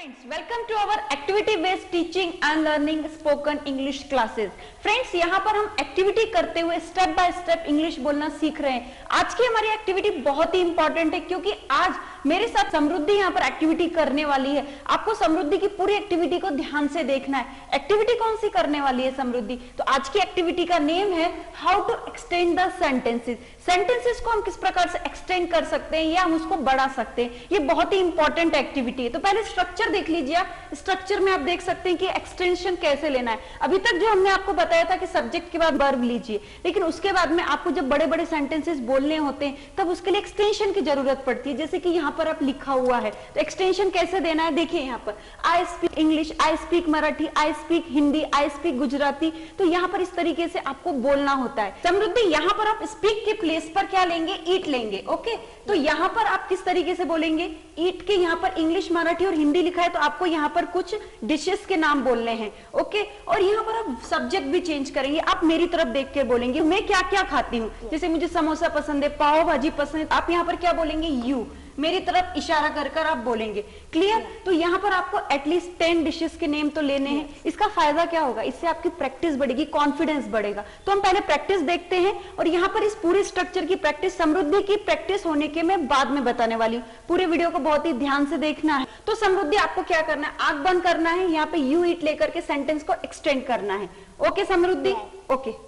Friends, welcome to our activity based teaching and learning spoken English classes. Friends, यहाँ पर हम activity करते हुए स्टेप बाय स्टेप इंग्लिश बोलना सीख रहे हैं। आज की हमारी एक्टिविटी बहुत ही इंपॉर्टेंट है क्योंकि आज मेरे साथ समृद्धि यहाँ पर एक्टिविटी करने वाली है। आपको समृद्धि की पूरी एक्टिविटी को ध्यान से देखना है। एक्टिविटी कौन सी करने वाली है समृद्धि? तो आज की एक्टिविटी का नेम है how to extend the sentences. Sentences को हम किस प्रकार से एक्सटेंड कर सकते हैं या हम उसको बढ़ा सकते हैं, ये बहुत ही इंपॉर्टेंट एक्टिविटी है। तो पहले स्ट्रक्चर देख लीजिए। स्ट्रक्चर में आप देख सकते हैं कि एक्सटेंशन कैसे लेना है। अभी तक जो हमने आपको बताया था कि सब्जेक्ट के बाद वर्ब लीजिए, लेकिन उसके बाद में आपको जब बड़े बड़े सेंटेंसेस बोलने होते हैं तब उसके लिए एक्सटेंशन की जरूरत पड़ती है। जैसे कि यहाँ पर आप लिखा हुआ है, तो एक्सटेंशन कैसे देना है देखिए। यहाँ पर आई speak English, I speak Marathi, I speak Hindi, I speak Gujarati. तो यहाँ पर इस तरीके से आपको बोलना होता है। समृद्धि, यहाँ पर आप स्पीक के प्लेस पर क्या लेंगे? ईट लेंगे। ओके, तो यहाँ पर आप किस तरीके से बोलेंगे? ईट के यहाँ पर इंग्लिश, मराठी और हिंदी लिखा है, तो आपको यहाँ पर कुछ डिशेस के नाम बोलने हैं। ओके, और यहाँ पर आप सब्जेक्ट भी चेंज करेंगे। आप मेरी तरफ देख के बोलेंगे मैं क्या क्या खाती हूँ। जैसे मुझे समोसा पसंद है, पाव भाजी पसंद है, आप यहाँ पर क्या बोलेंगे? यू। मेरी तरफ इशारा कर कर आप बोलेंगे। क्लियर? तो यहाँ पर आपको एटलीस्ट 10 डिशेस के नेम तो लेने हैं। इसका फायदा क्या होगा? इससे आपकी प्रैक्टिस बढ़ेगी, कॉन्फिडेंस बढ़ेगा। तो हम पहले प्रैक्टिस देखते हैं और यहाँ पर इस पूरे स्ट्रक्चर की प्रैक्टिस, समृद्धि की प्रैक्टिस होने के मैं बाद में बताने वाली हूँ। पूरे वीडियो को बहुत ही ध्यान से देखना है। तो समृद्धि, आपको क्या करना है? आंख बंद करना है, यहाँ पे यू ईट लेकर के सेंटेंस को एक्सटेंड करना है। Okay Samriddhi? Okay.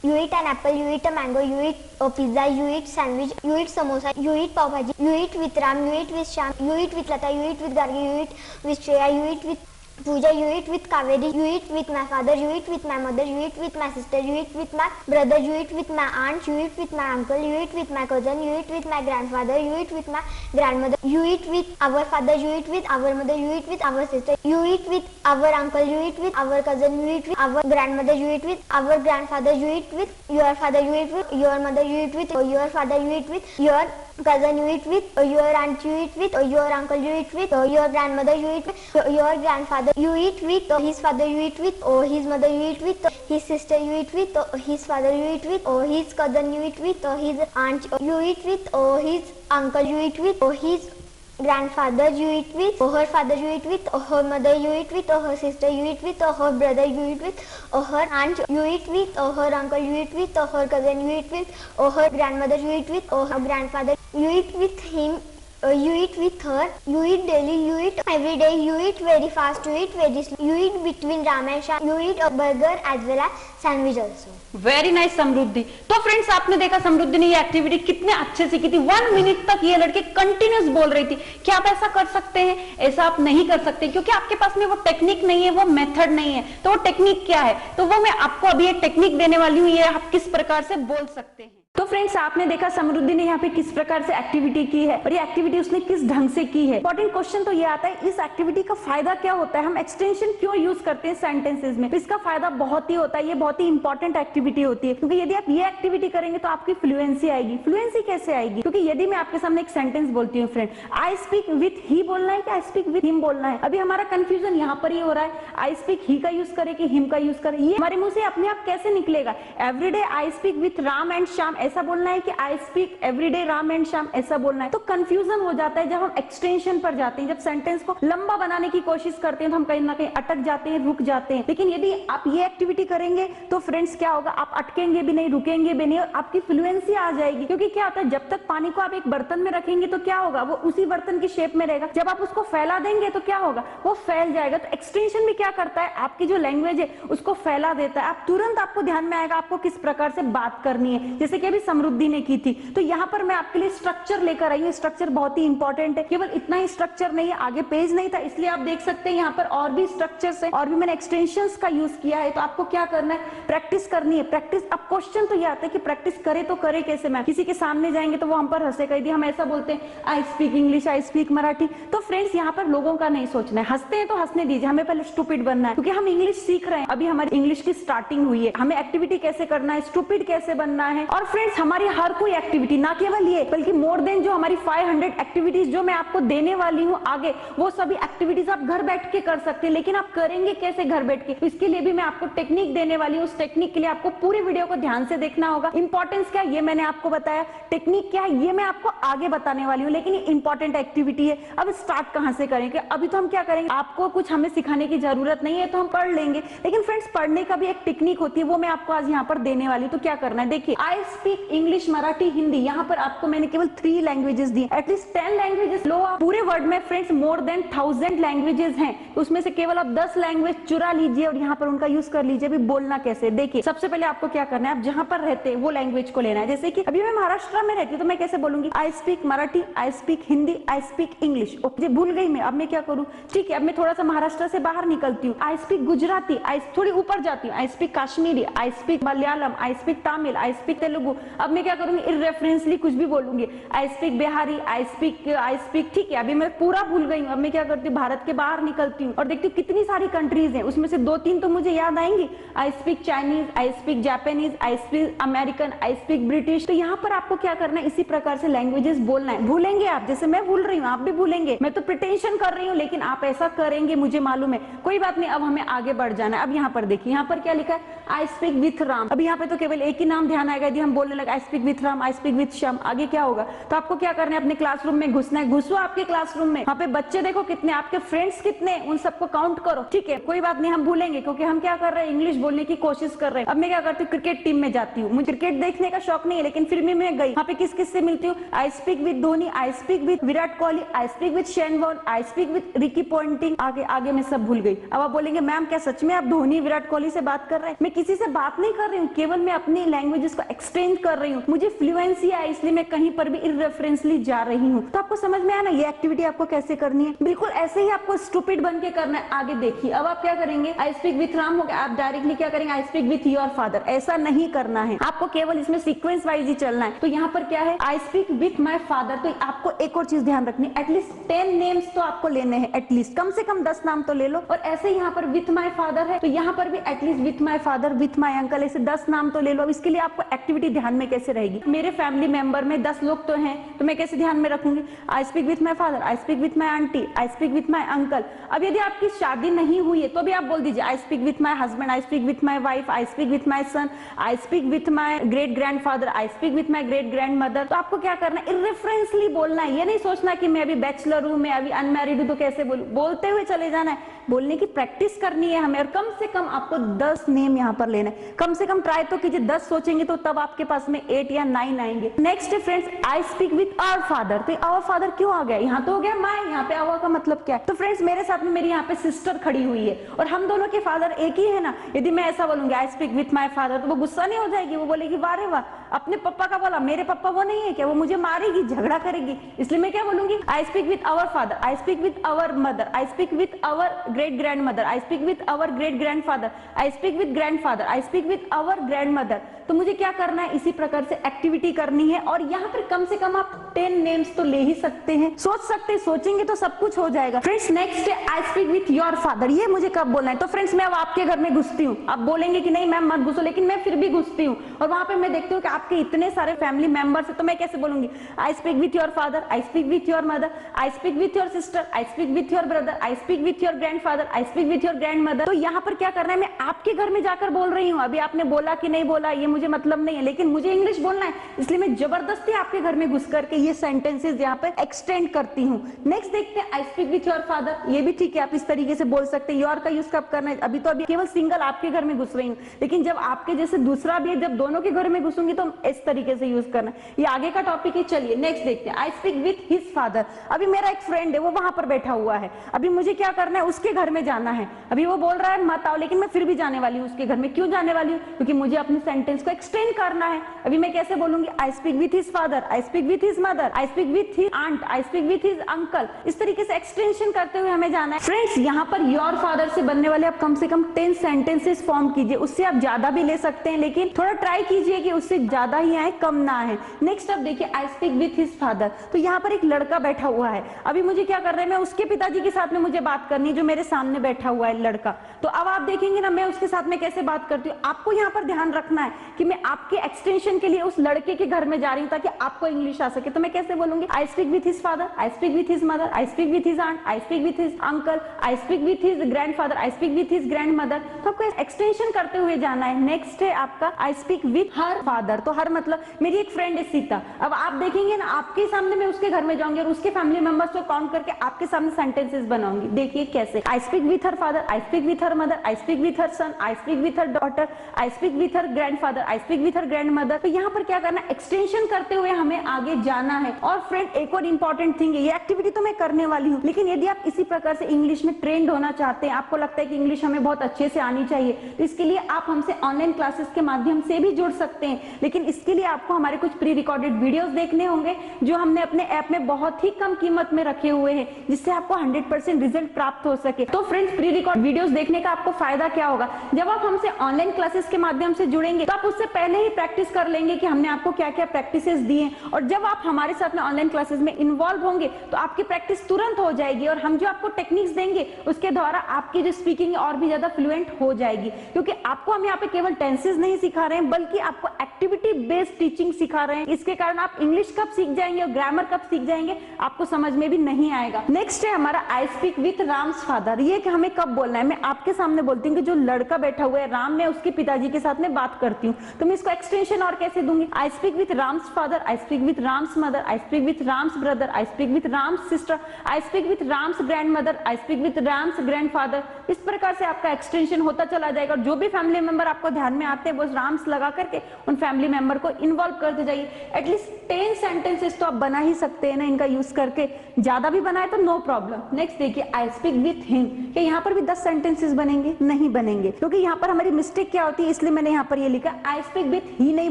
You eat an apple, you eat a mango, you eat a pizza, you eat sandwich, you eat samosa, you eat pav bhaji, you eat with Ram, you eat with Shyam, you eat with Lata, you eat with Gargi, you eat with Shreya, you eat with Pooja, you eat with Kaveri, you eat with my father, you eat with my mother, you eat with my sister, you eat with my brother, you eat with my aunt, you eat with my uncle, you eat with my cousin, you eat with my grandfather, you eat with my grandmother, you eat with our father, you eat with our mother, you eat with our sister, you eat with our uncle, you eat with our cousin, you eat with our grandmother, you eat with our grandfather, you eat with your father, you eat with your mother, you eat with your father, you eat with your cousin, you eat with your aunt, you eat with your uncle, you eat with your grandmother, you eat with your grandfather, you eat with his father, you eat with his mother, you eat with his sister, you eat with his father, you eat with his cousin, you eat with his aunt, you eat with his uncle, you eat with his grandfather, you eat with her father, you eat with her mother, you eat with her sister, you eat with her brother, you eat with her aunt, you eat with her uncle, you eat with her cousin, you eat with her grandmother, you eat with her grandfather, you eat with him, you eat with her, you eat daily, you eat every day, you eat very fast, you eat very slow, you eat between Ram and Shyam, you eat a burger as well as sandwich also. Very nice Samriddhi. तो friends, आपने देखा समृद्धि ने ये activity कितने अच्छे से की थी। 1 मिनट तक ये लड़के कंटिन्यूस बोल रही थी। क्या आप ऐसा कर सकते हैं? ऐसा आप नहीं कर सकते क्योंकि आपके पास में वो टेक्निक नहीं है, वो मेथड नहीं है। तो वो टेक्निक क्या है? तो वो मैं आपको अभी एक टेक्निक देने वाली हूँ, ये आप किस प्रकार से बोल सकते हैं। तो फ्रेंड्स, आपने देखा समृद्धि ने यहाँ पे किस प्रकार से एक्टिविटी की है और ये एक्टिविटी उसने किस ढंग से की है। इंपॉर्टेंट क्वेश्चन तो ये आता है, इस एक्टिविटी का फायदा क्या होता है? हम एक्सटेंशन क्यों यूज करते हैं सेंटेंसेस में? तो इसका फायदा बहुत ही होता है। ये बहुत ही इंपॉर्टेंट एक्टिविटी होती है क्योंकि यदि आप ये एक्टिविटी करेंगे तो आपकी फ्लुएंसी आएगी। फ्लुएंसी कैसे आएगी? क्योंकि यदि मैं आपके सामने एक सेंटेंस बोलती हूँ, फ्रेंड आई स्पीक विथ ही बोलना है कि आई स्पीक विथ हिम बोलना है? अभी हमारा कंफ्यूजन यहाँ पर ही हो रहा है। आई स्पीक ही का यूज करे कि हिम का यूज करे, ये हमारे मुंह से अपने आप कैसे निकलेगा? Everyday I speak with Ram and Shyam ऐसा बोलना है कि I speak everyday Ram and Shyam ऐसा बोलना है? तो कंफ्यूजन हो जाता है जब हम एक्सटेंशन पर जाते हैं। जब सेंटेंस को लंबा बनाने की कोशिश करते हैं तो हम कहीं ना कहीं अटक जाते हैं, रुक जाते हैं। लेकिन यदि आप ये एक्टिविटी करेंगे तो फ्रेंड्स क्या होगा? आप अटकेंगे भी नहीं, रुकेंगे भी नहीं और आपकी फ्लुएंसी आ जाएगी। क्योंकि क्या होता है, जब तक पानी को आप एक बर्तन में रखेंगे तो क्या होगा? वो उसी बर्तन की शेप में रहेगा। जब आप उसको फैला देंगे तो क्या होगा? वो फैल जाएगा। तो एक्सटेंशन भी क्या करता है? आपकी जो लैंग्वेज है उसको फैला देता है। आप तुरंत, आपको ध्यान में आएगा आपको किस प्रकार से बात करनी है, जैसे कि अभी समृद्धि ने की थी। तो यहाँ पर मैं आपके लिए स्ट्रक्चर लेकर आई हूँ। स्ट्रक्चर बहुत ही इंपॉर्टेंट है। केवल इतना ही स्ट्रक्चर नहीं है, आगे पेज नहीं था, इसलिए आप देख सकते हैं यहाँ पर और भी स्ट्रक्चर्स है और भी मैंने एक्सटेंशंस का यूज किया है। तो आपको क्या करना है? प्रैक्टिस करनी है। प्रैक्टिस। अब क्वेश्चन तो ये आता है कि प्रैक्टिस करे तो करे कैसे? मैम किसी के सामने जाएंगे तो वो हम पर हंसेगा। यदि हम ऐसा बोलते हैं I speak English, I speak Marathi, तो फ्रेंड्स यहाँ पर लोगों का नहीं सोचना है। हंसते हैं तो हंसने दीजिए, हमें पहले स्टूपिड बनना है क्योंकि हम इंग्लिश सीख रहे हैं। अभी हमारी इंग्लिश की स्टार्टिंग हुई है। हमें एक्टिविटी कैसे करना है, स्टूपिड कैसे बनना है। और फ्रेंड्स हमारी हर कोई एक्टिविटी, ना केवल ये बल्कि मोर देन जो हमारी 500 एक्टिविटीज जो मैं आपको देने वाली हूँ आगे, वो सभी एक्टिविटीज आप घर बैठ के कर सकते हैं। लेकिन आप करेंगे कैसे घर बैठ के, इसके लिए भी मैं आपको टेक्निक देने वाली हूँ। उस टेक्निक के लिए आपको पूरी वीडियो को ध्यान से देखना होगा। इंपॉर्टेंस क्या है ये मैंने आपको बताया, टेक्निक क्या है ये मैं आपको आगे बताने वाली हूँ, लेकिन ये इंपॉर्टेंट एक्टिविटी है। अब स्टार्ट कहाँ से करेंगे? अभी तो हम क्या करेंगे, आपको कुछ हमें सिखाने की जरूरत नहीं है, तो हम पढ़ लेंगे। लेकिन फ्रेंड्स पढ़ने का भी एक टेक्निक होती है, वो मैं आपको आज यहाँ पर देने वाली हूँ। तो क्या करना है, देखिए, आई स्पीक इंग्लिश, मराठी, हिंदी। यहाँ पर आपको मैंने केवल 3 लैंग्वेजेस दी, एटलीस्ट 10 लैंग्वेजेस लो आप पूरे वर्ल्ड में। फ्रेंड्स मोर देन 1000 लैंग्वेजेस हैं, तो उसमें से केवल आप 10 लैंग्वेज चुरा लीजिए और यहाँ पर उनका यूज कर लीजिए। अभी बोलना कैसे, देखिए, सबसे पहले आपको क्या करना है, आप जहां पर रहते हैं वो लैंग्वेज को लेना है। जैसे कि अभी मैं महाराष्ट्र में रहती हूँ, तो मैं कैसे बोलूंगी, I speak Marathi, I speak Hindi, I speak English. Okay, भूल गई मैं, अब मैं क्या करूँ, ठीक है, अब मैं थोड़ा सा महाराष्ट्र से बाहर निकलती हूँ, आई स्पीक गुजराती, आई थोड़ी ऊपर जाती हूँ, I speak Kashmiri, I speak Malayalam, I speak Tamil, I speak Telugu. अब मैं क्या करूंगी, इररेफरेंसली कुछ भी बोलूंगी, I speak Bihari, I speak, ठीक है, अभी मैं पूरा भूल गई हूँ। अब मैं क्या करती हूँ, भारत के बाहर निकलती हूँ और देखती हूँ कितनी सारी कंट्रीज हैं, उसमें से 2-3 तो मुझे याद आएंगी, I speak Chinese, I speak Japanese, I speak American, I speak British. तो यहाँ पर आपको क्या करना है, इसी प्रकार से लैंग्वेजेस बोलना है। भूलेंगे आप, जैसे मैं भूल रही हूँ आप भी भूलेंगे, मैं तो प्रिटेंशन कर रही हूँ, लेकिन आप ऐसा करेंगे मुझे मालूम है, कोई बात नहीं। अब हमें आगे बढ़ जाना है। अब यहाँ पर देखिए, यहाँ पर क्या लिखा है, आई स्पीक विथ राम। अब यहाँ पे तो केवल एक ही नाम ध्यान आएगा, यदि हम बोलने लगे आई speak with Ram, I speak with Shyam, आगे क्या होगा। तो आपको क्या करना है, अपने क्लासरूम में घुसना है, घुसो आपके क्लासरूम में, वहाँ पे बच्चे देखो कितने, आपके फ्रेंड्स कितने, उन सबको काउंट करो, ठीक है, कोई बात नहीं, हम भूलेंगे क्योंकि हम क्या कर रहे हैं, इंग्लिश बोलने की कोशिश कर रहे हैं। अब मैं क्या करती हूँ, क्रिकेट टीम में जाती हूँ, मुझे क्रिकेट देखने का शौक नहीं है, लेकिन फिर भी मैं गई, वहाँ पे किस किस से मिलती हूँ, I speak with Dhoni, I speak with Virat Kohli, I speak with Shane Warne, I speak with Ricky Ponting, आगे आगे मैं सब भूल गई। अब आप बोलेंगे मैम क्या सच में आप धोनी विराट कोहली से बात कर रहे हैं? मैं किसी से बात नहीं कर रही हूँ, केवल मैं अपनी लैंग्वेजेस को एक्सटेंड कर रही हूँ। मुझे फ्लुएंसी है, इसलिए मैं कहीं पर भी इररेफरेंसली जा रही हूँ। तो आपको समझ में आया ना ये एक्टिविटी आपको कैसे करनी है, बिल्कुल ऐसे ही आपको स्टूपिड बन के करना है। आगे देखिए, अब आप क्या करेंगे, आई स्पीक विथ राम हो गया, आप डायरेक्टली क्या करेंगे, आई स्पीक विथ योर फादर। ऐसा नहीं करना है, आपको केवल इसमें सीक्वेंस वाइज ही चलना है। तो यहाँ पर क्या है, I speak with my father. तो आपको एक और चीज ध्यान रखनी, एटलीस्ट 10 नेम्स तो आपको लेने हैं, एटलीस्ट कम से कम 10 नाम तो ले लो। और ऐसे यहाँ पर विथ माई फादर है, तो यहाँ पर भी at least with my father, with my uncle, ऐसे 10 नाम तो ले लो। अब इसके लिए आपको एक्टिविटी ध्यान में कैसे रहेगी, मेरे फैमिली मेंबर में 10 लोग तो हैं, तो मैं कैसे ध्यान में रखूंगी, आई speak with my father, I speak with my aunty, I speak with my uncle. अब यदि आपकी शादी नहीं हुई है तो भी आप बोल दीजिए, I speak with my husband, I speak with my wife, I speak with my son, I speak with my great grand father, I speak with my great grand mother. तो आपको क्या करना है, इररेफरेंसली बोलना है। ये नहीं सोचना कि मैं अभी बैचलर हूं, मैं अभी अनमैरिड हूं तो कैसे बोलूं, बोलते हुए चले जाना है, बोलने की प्रैक्टिस करनी है हमें। और कम से कम आपको 10 नेम यहाँ पर लेना है, कम से कम ट्राई तो कीजिए, 10 सोचेंगे तो तब आपके पास में 8 या 9 आएंगे। नेक्स्ट है friends, I speak with our father. तो आवर फादर क्यों आ गया, यहाँ तो हो गया माय, यहाँ पे आवर का मतलब क्या है। तो फ्रेंड्स मेरे साथ में मेरी यहाँ पे सिस्टर खड़ी हुई है और हम दोनों के फादर एक ही है ना। यदि मैं ऐसा बोलूंगी I speak with my father, तो वो गुस्सा नहीं हो जाएगी, वो बोलेगी वाह रे वाह, अपने पापा का बोला, मेरे पापा वो नहीं है क्या, वो मुझे मारेगी, झगड़ा करेगी। इसलिए मैं क्या बोलूंगी, I speak with our father, I speak with our mother, I speak with our great grand mother, I speak with our great grand father, I speak with grand father, I speak with our grand mother. तो मुझे क्या करना है, इसी प्रकार से activity करनी है। और यहाँ पर कम से कम आप 10 नेम्स तो ले ही सकते हैं, सोच सकते हैं, सोचेंगे तो सब कुछ हो जाएगा। फ्रेंड्स नेक्स्ट है I speak with your father. ये मुझे कब बोलना है, तो फ्रेंड्स मैं अब आपके घर में घुसती हूँ, आप बोलेंगे कि नहीं मैम मत घुसो, लेकिन मैं फिर भी घुसती हूँ और वहां पे मैं देखती हूँ कि आपके इतने सारे फैमिली मेंबर्स है, तो मैं कैसे बोलूंगी, I speak with your father, I speak with your mother, I speak with your sister, I speak with your brother, I speak with your grandfather, I speak with your grand mother. तो यहाँ पर क्या करना है, मैं आपके घर में जाकर बोल रही हूँ। अभी आपने बोला कि नहीं बोला ये मुझे मतलब नहीं है, लेकिन मुझे इंग्लिश बोलना है, इसलिए मैं जबरदस्ती आपके घर में घुस करके ये सेंटेंसेस यहाँ पे एक्सटेंड करती हूँ। नेक्स्ट देखते हैं, I speak with your father. ये भी ठीक है, आप इस तरीके से बोल सकते हैं। योर का यूज कब करना है, अभी तो अभी केवल सिंगल आपके घर में घुस रही हूँ, लेकिन जब आपके जैसे दूसरा भी है, जब दोनों के घर में घुसूंगी तो इस तरीके से यूज करना है। ये आगे का टॉपिक है। चलिए नेक्स्ट देखते हैं, I speak with his father. अभी मेरा एक फ्रेंड है, वो वहां पर बैठा हुआ है, अभी मुझे क्या करना है, उसके घर में जाना है। अभी वो बोल रहा है मत आओ, लेकिन मैं फिर भी जाने वाली हूँ उसके घर में। क्यों जाने वाली हूँ, क्योंकि मुझे अपने सेंटेंस को एक्सटेंड करना है। अभी मैं कैसे बोलूंगी, I speak with his father, I speak with his mother, I speak with his aunt, I speak with his uncle. इस तरीके से एक्सटेंशन करते हुए हमें जाना है। फ्रेंड्स यहाँ पर योर फादर से बनने वाले आप कम से कम 10 सेंटेंसेस फॉर्म कीजिए, उससे आप ज्यादा भी ले सकते हैं, लेकिन थोड़ा ट्राई कीजिए कि उससे ज्यादा ही आए, कम ना आए। नेक्स्ट अब देखिए, आई स्पीक विथ हिज फादर। तो यहाँ पर एक लड़का बैठा हुआ है, अभी मुझे क्या करना है, मैं उसके पिताजी के साथ में मुझे बात करनी है, जो मेरे सामने बैठा हुआ है लड़का। तो अब आप देखेंगे ना, मैं उसके साथ में कैसे बात करती हूँ। आपको यहाँ पर ध्यान रखना है कि मैं आपके एक्सटेंशन के लिए उस लड़के के घर में जा रही हूँ ताकि आपको इंग्लिश आ सके, तो मैं कैसे बोलूंगी? I speak with his father, I speak with his mother, I speak with his aunt, I speak with his uncle, I speak with his grandfather, I speak with his grandmother. तो आपको extension करते हुए जाना है। Next है आपका आई speak with her father. तो हर मतलब मेरी एक फ्रेंड है सीता, अब आप देखेंगे ना आपके सामने मैं उसके घर में जाऊंगी और उसके फैमिली मेंबर्स को काउंट करके आपके सामने सेंटेंसेस बनाऊंगी। देखिए कैसे, I speak with her father, I speak with her mother, I speak with her son, I speak with her daughter, I speak with her grandfather, I speak with her grandmother. तो यहाँ पर क्या करना, extension करते हुए हमें आगे जाना है। और फ्रेंड एक और इंपॉर्टेंट थिंग है, ये एक्टिविटी तो मैं करने वाली हूँ, लेकिन यदि आप इसी प्रकार से इंग्लिश में ट्रेंड होना चाहते हैं, आपको लगता है कि इंग्लिश हमें बहुत अच्छे से आनी चाहिए, तो इसके लिए आप हमसे ऑनलाइन क्लासेस के माध्यम से भी जुड़ सकते हैं। लेकिन इसके लिए आपको हमारे कुछ प्री रिकॉर्डेड वीडियोस देखने होंगे जो हमने अपने ऐप में बहुत ही कम कीमत में रखे हुए हैं, जिससे आपको 100% रिजल्ट प्राप्त हो सके। तो फ्रेंड्स, प्री रिकॉर्ड वीडियोस देखने का आपको फायदा क्या होगा? जब आप हमसे ऑनलाइन क्लासेस के माध्यम से जुड़ेंगे तो आप उससे पहले ही प्रैक्टिस कर लेंगे कि हमने आपको क्या क्या प्रैक्टिसेस दी हैं, और जब आप हमारे साथ में ऑनलाइन क्लासेस में इन्वॉल्व होंगे तो आपकी प्रैक्टिस तुरंत हो जाएगी, और हम जो आपको टेक्निक्स देंगे उसके द्वारा आपकी जो स्पीकिंग और भी ज्यादा फ्लुएंट हो जाएगी। क्योंकि आपको हम यहाँ पे केवल टेंसेस नहीं सिखा रहे हैं, बल्कि आपको एक्टिविटी बेस्ड टीचिंग सिखा रहे हैं। इसके कारण आप इंग्लिश कब सीख जाएंगे और ग्रामर कब सीख जाएंगे आपको समझ में भी नहीं आएगा। नेक्स्ट है हमारा आई स्पीक विथ राम्स फादर। ये कि हमें कब बोलना है, मैं आपके सामने बोलती हूँ कि जो लड़का बैठा हुआ है राम, मैं उसके पिताजी के साथ में बात करती हूँ, तो मैं इसको एक्सटेंशन और कैसे दूंगी? आई speak with Ram's father, I speak with Ram's mother, I speak with Ram's brother, I speak with Ram's sister, I speak with Ram's grand mother, I speak with Ram's grandfather. इस प्रकार से आपका एक्सटेंशन होता चला जाएगा, और जो भी फैमिली मेंबर आपको ध्यान में आते हैं वो राम्स लगा करके उन फैमिली मेंबर को इन्वॉल्व करते जाइए। एटलीस्ट 10 सेंटेंसेस तो आप बना ही सकते हैं ना इनका यूज करके, ज्यादा भी बनाए तो नो प्रॉब्लम। नेक्स्ट देखिए, आई स्पीक विथ हिम। क्या यहाँ पर भी 10 सेंटेंसेस बनेंगे? नहीं बनेंगे, क्योंकि यहाँ पर हमारी मिस्टेक क्या होती है, इसलिए मैंने यहाँ पर ये लिखा आई स्पीक विथ ही नहीं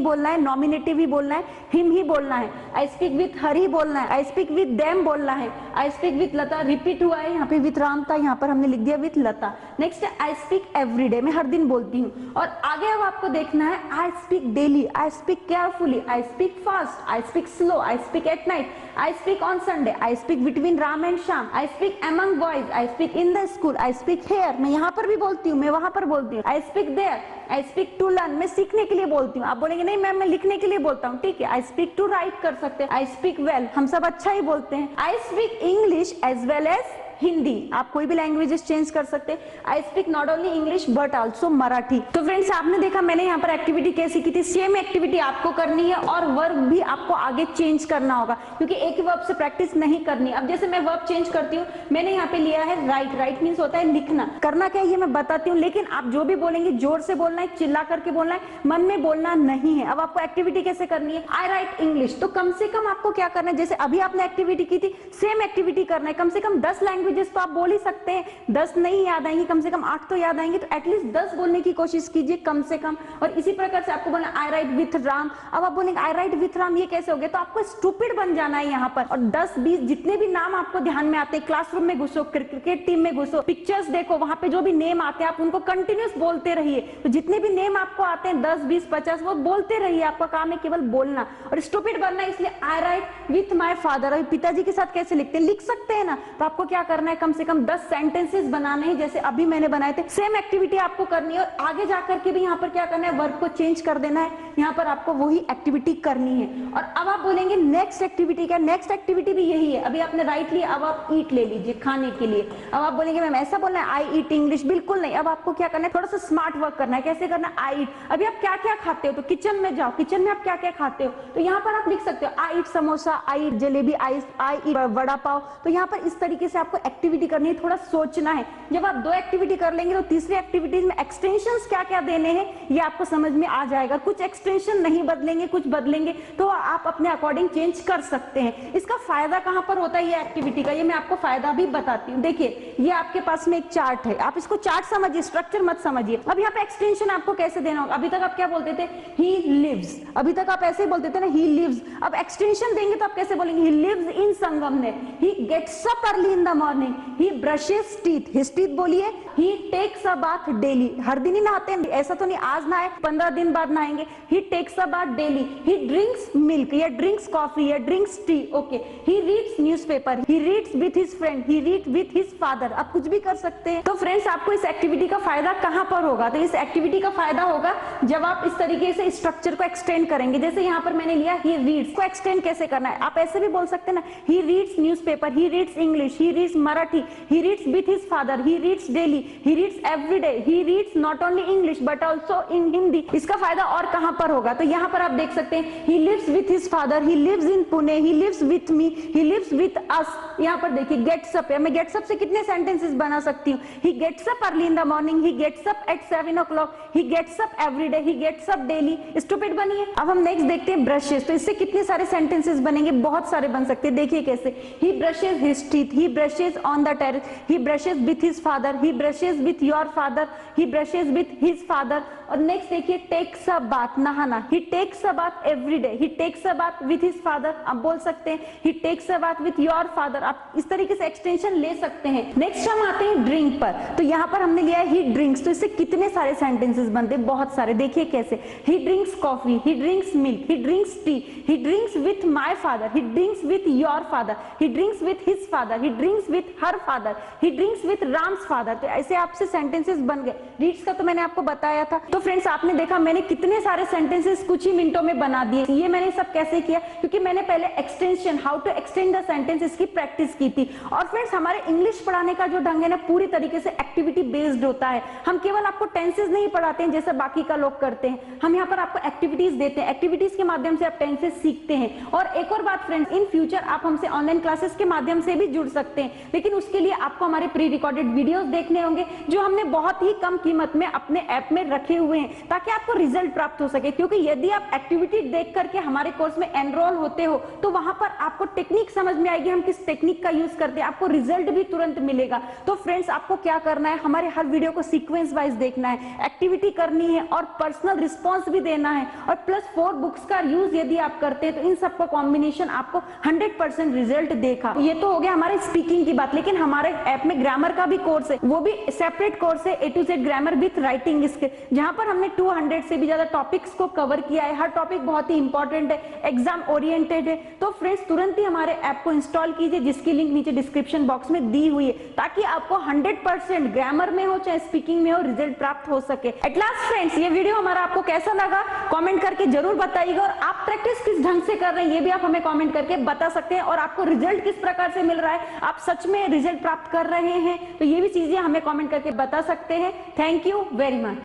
बोलना है, नॉमिनेटिव ही बोलना है, हिम ही बोलना है। आई स्पीक विथ हर ही बोलना है, आई स्पीक विथ देम बोलना है। I speak with Lata, repeat हुआ है, यहाँ पे विथ राम था, यहाँ पर हमने लिख दिया विथ लता। नेक्स्ट है आई स्पीक एवरीडे, मैं हर दिन बोलती हूँ। और आगे अब आपको देखना है I speak daily, I speak carefully, I speak fast, I speak slow, I speak at night, I speak on Sunday, I speak between Ram and Shyam, I speak among boys, I speak in the school, I speak here, मैं यहाँ पर भी बोलती हूँ, मैं वहां पर बोलती हूँ। I speak there, I speak to learn, मैं सीखने के लिए बोलती हूँ। आप बोलेंगे नहीं मैम मैं लिखने के लिए बोलता हूँ, ठीक है। आई स्पीक टू राइट कर सकते हैं। आई स्पीक वेल, हम सब अच्छा ही बोलते हैं। I speak English as well as Hindi, आप कोई भी लैंग्वेजेस चेंज कर सकते हैं। I speak not only English but also Marathi. तो फ्रेंड्स आपने देखा मैंने यहाँ पर एक्टिविटी कैसी की थी, सेम एक्टिविटी आपको करनी है और वर्ब भी आपको आगे चेंज करना होगा, क्योंकि एक ही वर्ब से प्रैक्टिस नहीं करनी। अब जैसे मैं वर्ब चेंज करती हूँ, मैंने यहाँ पे लिया है राइट, राइट मीन्स होता है लिखना। करना क्या है ये मैं बताती हूँ, लेकिन आप जो भी बोलेंगे जोर से बोलना है, चिल्ला करके बोलना है, मन में बोलना नहीं है। अब आपको एक्टिविटी कैसे करनी है, आई राइट इंग्लिश, तो कम से कम आपको क्या करना है, जैसे अभी आपने एक्टिविटी की थी सेम एक्टिविटी करना है। कम से कम 10 लैंग्वेजेस तो आप बोल ही सकते हैं, 10 नहीं याद आएंगी, कम से कम 8 तो याद आएंगे, तो एटलीस्ट 10 बोलने की कोशिश कीजिए कम से कम। और इसी प्रकार से आपको बोलना आई राइट विथ राम। अब आप बोलेंगे आई राइट विथ राम, ये कैसे हो गया, तो आपको स्टूपिड बन जाना है यहाँ पर। और 10-20 जितने भी नाम आपको ध्यान में आते हैं, क्लासरूम में घुसो, क्रिकेट टीम में घुसो, पिक्चर्स देखो, वहां पे जो भी नेम आते हैं आप उनको कंटिन्यूस बोलते रहिए। तो जितने भी नेम आपको आते हैं 10, 20, 50 वो बोलते रहिए, आपका काम है केवल बोलना और स्टूपिड बनना। इसलिए आई राइट विथ माई फादर, अभी पिताजी के साथ कैसे लिखते हैं, लिख सकते हैं ना, तो आपको क्या करना है, कम से कम 10 सेंटेंसेस बनाने हैं, जैसे अभी मैंने बनाए थे। सेम एक्टिविटी आपको करनी है और आगे जाकर के भी यहाँ पर क्या करना है, वर्ब को चेंज कर देना है, यहाँ पर आपको वही एक्टिविटी करनी है। और अब आप बोलेंगे नेक्स्ट एक्टिविटी क्या, नेक्स्ट एक्टिविटी भी यही है। अभी आपने राइट लिया, अब आप ईट ले लीजिए खाने के लिए। अब आप बोलेंगे मैम ऐसा बोलना है आई ईट इंग्लिश, बिल्कुल नहीं। अब आपको क्या करना है, थोड़ा सा स्मार्ट वर्क करना है। कैसे करना है, आई ईट। अभी आप क्या क्या खाते हो, तो किचन में जाओ, किचन में आप क्या क्या खाते हो, तो यहाँ पर आप लिख सकते हो आई ईट समोसा, आई ईट जलेबी, आई ईट वड़ा पाव। तो यहाँ पर इस तरीके से आपको एक्टिविटी करनी है, थोड़ा सोचना है। जब आप 2 एक्टिविटी कर लेंगे तो तीसरी एक्टिविटीज में एक्सटेंशंस क्या क्या देने हैं ये आपको समझ में आ जाएगा। कुछ एक्सटेंशन नहीं बदलेंगे, कुछ बदलेंगे, तो आप अपने अकॉर्डिंग चेंज कर सकते हैं। इसका फायदा कहां पर होता है ये एक्टिविटी का, ये मैं आपको फायदा भी बताती हूँ। देखिए ये आपके पास में एक चार्ट है, आप इसको चार्ट समझिए, स्ट्रक्चर मत समझिए। अब यहाँ पे एक्सटेंशन आपको कैसे देना होगा, अभी तक आप क्या बोलते थे, ही लिव्स, अभी तक आप ऐसे ही बोलते थे ना, ही लिव्स। अब एक्सटेंशन देंगे तो आप कैसे बोलेंगे, he lives in Sangamner, he gets up early in the morning, morning, he brushes teeth, his teeth बोलिए, he takes a bath daily, हर दिन ही नहाते हैं ऐसा तो नहीं, आज नहाए 15 दिन बाद नहाएंगे, he takes a bath daily, he drinks milk या ड्रिंक्स कॉफी या drinks tea, okay, he reads newspaper, he reads with his friend, he read with his father, आप कुछ भी कर सकते हैं। तो फ्रेंड्स आपको इस एक्टिविटी का फायदा कहां पर होगा, तो इस एक्टिविटी का फायदा होगा जब आप इस तरीके से स्ट्रक्चर को एक्सटेंड करेंगे। जैसे यहाँ पर मैंने लिया ही रीड्स, को एक्सटेंड कैसे करना है, आप ऐसे भी बोल सकते हैं ना, ही reads newspaper, he reads English, he reads Marathi, he reads with his father, he reads daily, he reads every day, he reads not only English but also in Hindi। इसका फायदा और कहां पर होगा, तो यहाँ पर आप देख सकते हैं he lives with his father, he lives in Pune, he lives with me, he lives with us। यहाँ पर देखिए gets up है, मैं gets up से कितने sentences बना सकती हूँ, he gets up early in the morning, he gets up at 7 o'clock, he gets up every day, he gets up daily। stupid बनी है। अब हम नेक्स्ट देखते हैं brushes, तो इससे कितने सारे sentences बनेंगे, बहुत सारे बन सकते हैं। देखिए कैसे, he brushes his teeth, he brushes on the terrace, he brushes with his father, he brushes with your father, he brushes with his father। और नेक्स्ट देखिए takes a bath, नहाना, he takes a bath every day, he takes a bath with his father, आप बोल सकते हैं he takes a bath with your father, आप इस तरीके से एक्सटेंशन ले सकते हैं। नेक्स्ट हम आते हैं ड्रिंक पर, तो यहाँ पर हमने लिया है he drinks, तो इससे कितने सारे सेंटेंसेस बनते हैं, बहुत सारे। देखिए कैसे, he drinks coffee, he drinks milk, he drinks tea, he drinks with my father, he drinks with your father, he drinks with his father, he drinks with her father, he drinks with Ram's father। तो ऐसे आपसे sentences बन गए। Reads का तो मैंने आपको बताया था। तो फ्रेंड्स आपने देखा मैंने कितने सारे सेंटेंसेस कुछ ही मिनटों में बना दिए। ये मैंने सब कैसे किया, क्योंकि मैंने पहले extension, how to extend the sentence, इसकी प्रैक्टिस की थी। और फ्रेंड्स हमारे इंग्लिश पढ़ाने का जो ढंग है ना, पूरी तरीके से एक्टिविटी बेस्ड होता है। हम केवल आपको टेंसेस नहीं पढ़ाते हैं जैसे बाकी का लोग करते हैं, हम यहाँ पर आपको एक्टिविटीज देते हैं। एक्टिविटीज के माध्यम से आप टेंसेस सीखते हैं। और एक और बात फ्रेंड्स, इन फ्यूचर आप हमसे ऑनलाइन क्लासेस के माध्यम से भी जुड़ सकते हैं, लेकिन उसके लिए आपको हमारे प्री रिकॉर्डेड वीडियोस देखने होंगे, जो हमने बहुत ही कम कीमत में अपने ऐप में रखे हुए हैं, ताकि आपको रिजल्ट प्राप्त हो सके। क्योंकि यदि आप एक्टिविटी देख करके हमारे कोर्स में एनरोल होते हो, तो वहां पर आपको टेक्निक समझ में आएगी, हम किस टेक्निक का यूज करते हैं, आपको रिजल्ट भी तुरंत मिलेगा। तो फ्रेंड्स आपको क्या करना है, हमारे हर वीडियो को सीक्वेंस वाइज देखना है, एक्टिविटी करनी है और पर्सनल रिस्पॉन्स भी देना है। और प्लस 4 बुक्स का यूज यदि आप करते हैं, तो इन सबका कॉम्बिनेशन आपको 100% रिजल्ट देखा। ये तो हो गया हमारे स्पीकिंग की बात, लेकिन हमारे ऐप में ग्रामर का भी कोर्स है, वो भी सेपरेट कोर्स है, A to Z grammar with writing skill, जहां पर हमने 200 से भी ज्यादा टॉपिक्स को कवर किया है। हर टॉपिक बहुत ही इंपॉर्टेंट है, एग्जाम ओरिएंटेड है। तो फ्रेंड्स तुरंत ही हमारे ऐप को इंस्टॉल कीजिए, जिसकी लिंक नीचे डिस्क्रिप्शन बॉक्स में दी हुई है, ताकि आपको 100% ग्रामर में हो चाहे स्पीकिंग में हो, रिजल्ट प्राप्त हो सके। एट लास्ट फ्रेंड्स ये वीडियो हमारा आपको कैसा लगा कमेंट करके जरूर बताइएगा, और आप प्रैक्टिस किस ढंग से कर रहे हैं ये भी आप हमें कमेंट करके बता सकते हैं, और आपको रिजल्ट किस प्रकार से मिल रहा है, आप सच में रिजल्ट प्राप्त कर रहे हैं, तो ये भी चीजें हमें कमेंट करके बता सकते हैं। Thank you very much.